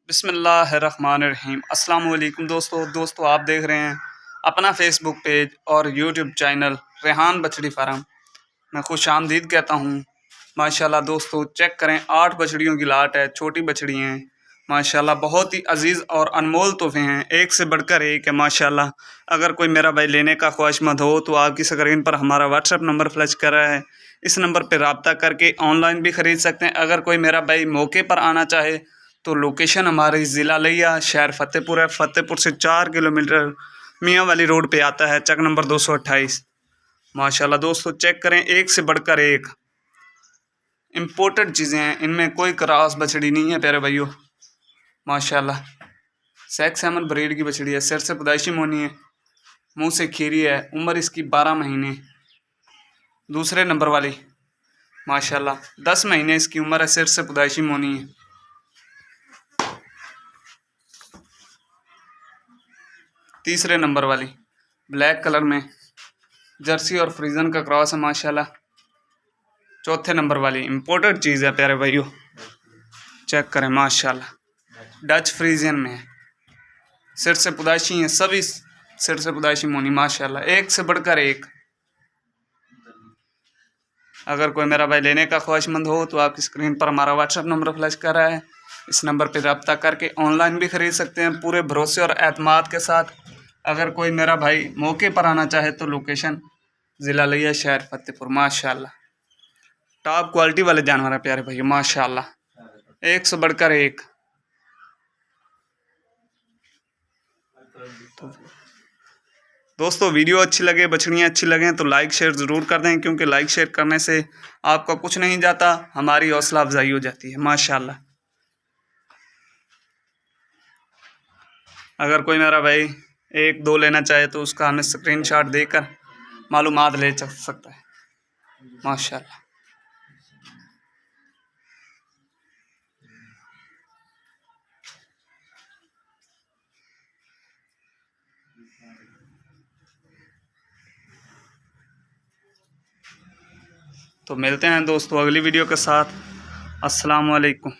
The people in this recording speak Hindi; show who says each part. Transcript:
Speaker 1: बिस्मिल्लाहिर्रहमानिर्रहीम। अस्सलाम वालेकुम दोस्तों आप देख रहे हैं अपना फेसबुक पेज और यूट्यूब चैनल रेहान बछड़ी फार्म। मैं खुश आमदीद कहता हूँ। माशाल्लाह दोस्तों चेक करें, 8 बछड़ियों की लाट है, छोटी बछड़ी हैं माशाल्लाह, बहुत ही अजीज़ और अनमोल तोहफे हैं, एक से बढ़कर एक है माशाल्लाह। अगर कोई मेरा भाई लेने का ख्वाहिशमंद हो तो आपकी स्क्रीन पर हमारा व्हाट्सएप नंबर फ्लैश कर रहा है, इस नंबर पर रब्ता करके ऑनलाइन भी ख़रीद सकते हैं। अगर कोई मेरा भाई मौके पर आना चाहे तो लोकेशन हमारी ज़िला लिया, शहर फतेहपुर है। फतेहपुर से 4 किलोमीटर मियाँ वाली रोड पे आता है, चक नंबर 228। माशाल्लाह दोस्तों चेक करें, एक से बढ़कर एक इम्पोर्टेड चीज़ें हैं, इनमें कोई क्रॉस बछड़ी नहीं है प्यारे भाइयों। माशाल्लाह सेक्स एमल ब्रीड की बछड़ी है, सिर से पैदाइशी मोनी है, मुंह से खीरी है, उम्र इसकी 12 महीने। दूसरे नंबर वाली माशाल्लाह 10 महीने इसकी उम्र है, सिर से पैदाइशी मोनी है। तीसरे नंबर वाली ब्लैक कलर में जर्सी और फ्रीजन का क्रॉस है माशाल्लाह। चौथे नंबर वाली इम्पोर्टेड चीज़ है प्यारे भाइयों, चेक करें माशाल्लाह, डच फ्रीजियन में है, सिर से पैदाइशी हैं, सभी सिर से पैदाइशी मोनी माशाल्लाह, एक से बढ़कर एक। अगर कोई मेरा भाई लेने का ख्वाहिशमंद हो तो आपकी स्क्रीन पर हमारा व्हाट्सएप नंबर फ्लैश कर रहा है, इस नंबर पर रब्ता करके ऑनलाइन भी ख़रीद सकते हैं पूरे भरोसे और एतमाद के साथ। अगर कोई मेरा भाई मौके पर आना चाहे तो लोकेशन ज़िला लिया, शहर फतेहपुर। माशाल्लाह टॉप क्वालिटी वाले जानवर है प्यारे भाई माशाल्लाह, एक से बढ़कर एक। तो दोस्तों वीडियो अच्छी लगे, बछड़ियाँ अच्छी लगें तो लाइक शेयर ज़रूर कर दें, क्योंकि लाइक शेयर करने से आपका कुछ नहीं जाता, हमारी हौसला अफजाई हो जाती है माशाल्लाह। अगर कोई मेरा भाई 1-2 लेना चाहे तो उसका हमें स्क्रीनशॉट देकर मालूमात ले सकता है माशाल्लाह। तो मिलते हैं दोस्तों अगली वीडियो के साथ। अस्सलाम वालेकुम।